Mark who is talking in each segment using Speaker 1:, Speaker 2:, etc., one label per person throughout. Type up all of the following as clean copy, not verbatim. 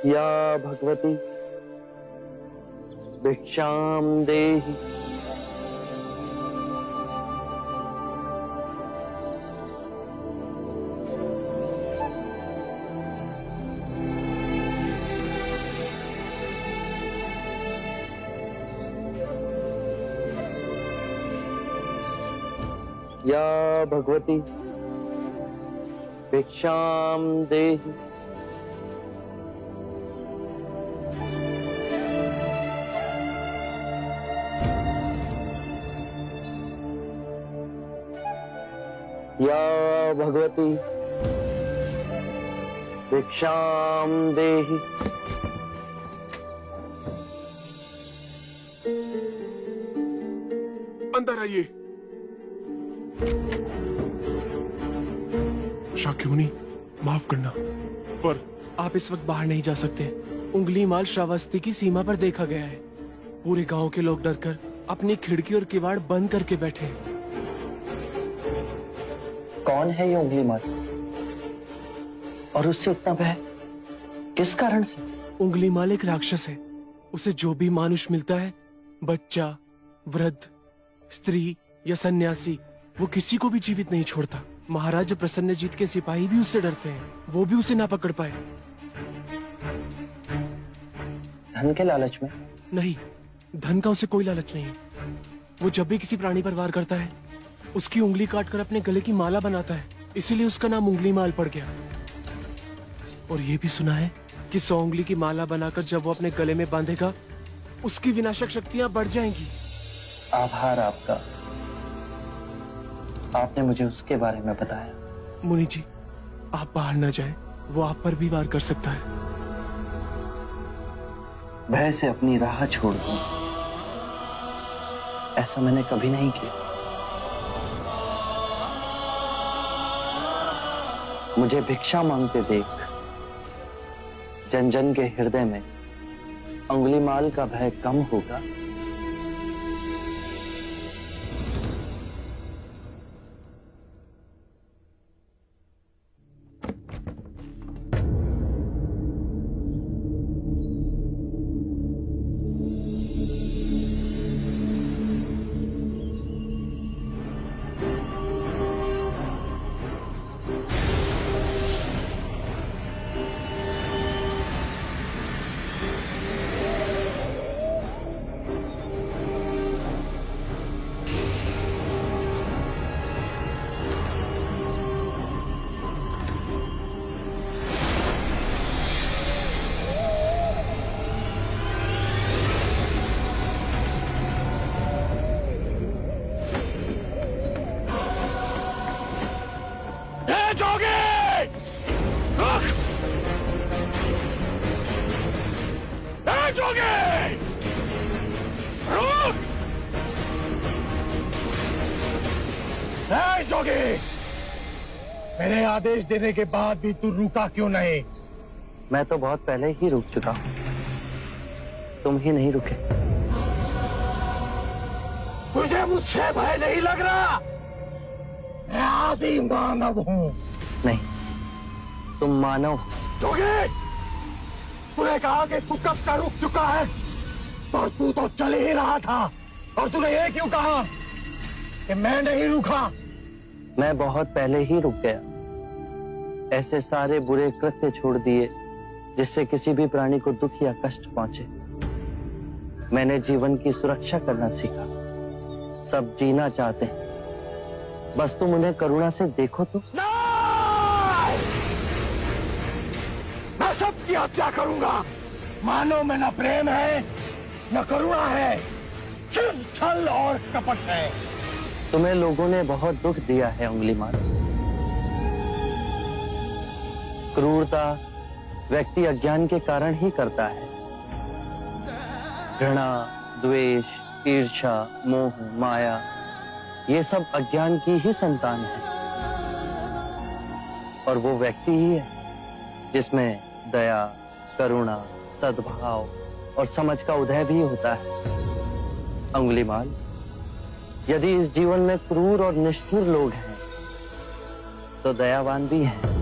Speaker 1: या भगवती भिक्षाम देहि। या भगवती भिक्षाम देहि। या भगवती भिक्षाम देहि।
Speaker 2: अंदर आइए। शाक्य मुनि, माफ करना, पर
Speaker 3: आप इस वक्त बाहर नहीं जा सकते। उंगली माल श्रावस्ती की सीमा पर देखा गया है। पूरे गांव के लोग डरकर अपनी खिड़की और किवाड़ बंद करके बैठे हैं।
Speaker 1: कौन है ये उंगली माल और उससे इतना भय किस कारण से?
Speaker 3: उंगली माल एक राक्षस है। उसे जो भी मानुष मिलता है, बच्चा, वृद्ध, स्त्री या सन्यासी, वो किसी को भी जीवित नहीं छोड़ता। महाराज प्रसन्नजीत के सिपाही भी उससे डरते हैं। वो भी उसे ना पकड़ पाए।
Speaker 1: धन के लालच में?
Speaker 3: नहीं, धन का उसे कोई लालच नहीं है। वो जब भी किसी प्राणी पर वार करता है, उसकी उंगली काटकर अपने गले की माला बनाता है। इसीलिए उसका नाम उंगली माल पड़ गया। और ये भी सुना है कि 100 उंगली की माला बनाकर जब वो अपने गले में बांधेगा, उसकी विनाशक शक्तियां बढ़ जाएंगी।
Speaker 1: आभार आपका, आपने मुझे उसके बारे में बताया।
Speaker 3: मुनि जी, आप बाहर न जाएं, वो आप पर भी वार कर सकता है।
Speaker 1: भय से अपनी राह छोड़ दूं, ऐसा मैंने कभी नहीं किया। मुझे भिक्षा मांगते देख जन जन के हृदय में उंगलीमाल का भय कम होगा।
Speaker 4: मेरे आदेश देने के बाद भी तू रुका क्यों नहीं?
Speaker 1: मैं तो बहुत पहले ही रुक चुका हूं, तुम ही नहीं रुके।
Speaker 4: तुझे मुझसे भय नहीं लग रहा? मैं आदि मानव हूं।
Speaker 1: नहीं, तुम मानव हो।
Speaker 4: जोगी, तूने कहा कि तू कब का रुक चुका है, पर तू तो चल ही रहा था। और तूने ये क्यों कहा कि मैं नहीं रुका?
Speaker 1: मैं बहुत पहले ही रुक गया। ऐसे सारे बुरे कृत्य छोड़ दिए जिससे किसी भी प्राणी को दुख या कष्ट पहुंचे। मैंने जीवन की सुरक्षा करना सीखा। सब जीना चाहते हैं, बस तुम उन्हें करुणा से देखो तो।
Speaker 4: मैं सबकी हत्या करूंगा। मानो में न प्रेम है न करुणा है, सिर्फ छल और कपट है।
Speaker 1: तुम्हें लोगों ने बहुत दुख दिया है उंगलीमाल। क्रूरता व्यक्ति अज्ञान के कारण ही करता है। घृणा, द्वेष, ईर्ष्या, मोह, माया, ये सब अज्ञान की ही संतान है। और वो व्यक्ति ही है जिसमें दया, करुणा, सद्भाव और समझ का उदय भी होता है। अंगुलीमाल, यदि इस जीवन में क्रूर और निष्ठुर लोग हैं तो दयावान भी हैं।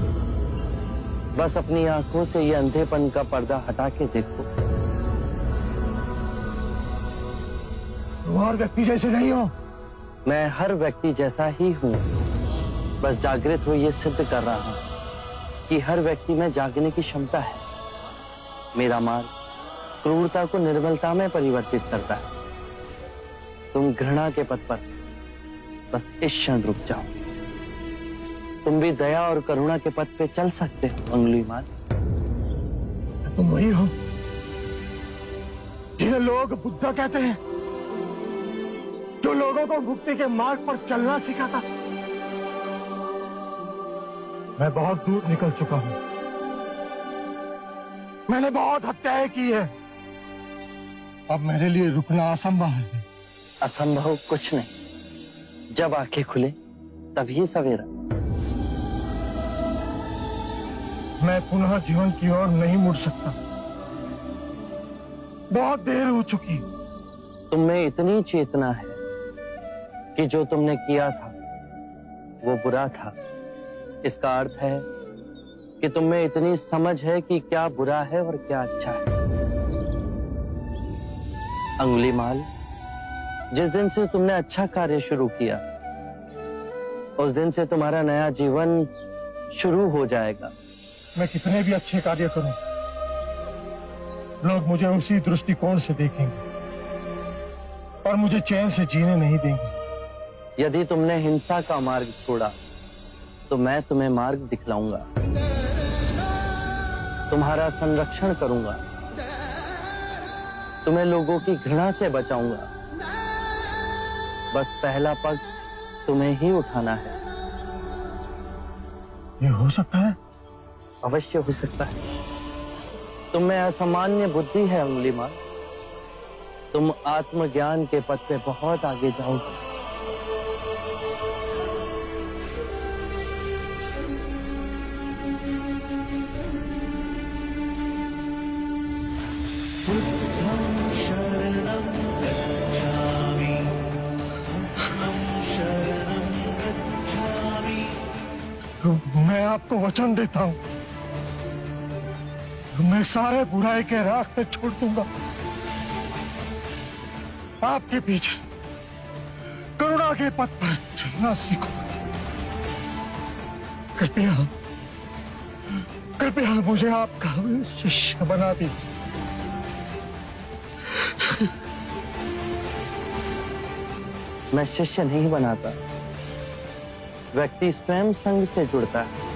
Speaker 1: बस अपनी आंखों से ये अंधेपन का पर्दा हटा के देखो।
Speaker 4: तुम और व्यक्ति जैसे नहीं हो।
Speaker 1: मैं हर व्यक्ति जैसा ही हूं, बस जागृत हो ये सिद्ध कर रहा हूं कि हर व्यक्ति में जागने की क्षमता है। मेरा मार्ग क्रूरता को निर्मलता में परिवर्तित करता है। तुम घृणा के पथ पर बस इस क्षण रुक जाओ। तुम भी दया और करुणा के पथ पे चल सकते हो अंगुलीमाल।
Speaker 4: तुम वही हो जिन्हें लोग बुद्धा कहते हैं, जो लोगों को मुक्ति के मार्ग पर चलना सिखाता। मैं बहुत दूर निकल चुका हूं। मैंने बहुत हत्याएं की है। अब मेरे लिए रुकना असंभव है।
Speaker 1: असंभव कुछ नहीं, जब आंखें खुले तभी सवेरा।
Speaker 4: मैं पुनः जीवन की ओर नहीं मुड़ सकता। बहुत देर हो चुकी।
Speaker 1: तुम में इतनी चेतना है कि जो तुमने किया था वो बुरा था। इसका अर्थ है कि तुम में इतनी समझ है कि क्या बुरा है और क्या अच्छा है। अंगुलीमाल, जिस दिन से तुमने अच्छा कार्य शुरू किया उस दिन से तुम्हारा नया जीवन शुरू हो जाएगा।
Speaker 4: मैं कितने भी अच्छे कार्य करूं, लोग मुझे उसी दृष्टिकोण से देखेंगे और मुझे चैन से जीने नहीं देंगे।
Speaker 1: यदि तुमने हिंसा का मार्ग छोड़ा तो मैं तुम्हें मार्ग दिखलाऊंगा। तुम्हारा संरक्षण करूंगा। तुम्हें लोगों की घृणा से बचाऊंगा। बस पहला पग तुम्हें ही उठाना है।
Speaker 4: ये हो सकता है?
Speaker 1: अवश्य हो सकता है। तुम में असामान्य बुद्धि है अंगुलीमाल। तुम आत्मज्ञान के पथ पे बहुत आगे जाओगे।
Speaker 4: मैं आपको वचन देता हूं, मैं सारे बुराई के रास्ते छोड़ दूंगा। आपके पीछे करुणा के पथ पर चलना सीखो। कृपया कृपया मुझे आपका शिष्य बना दीजिए।
Speaker 1: मैं शिष्य नहीं बनाता, व्यक्ति स्वयं संग से जुड़ता है।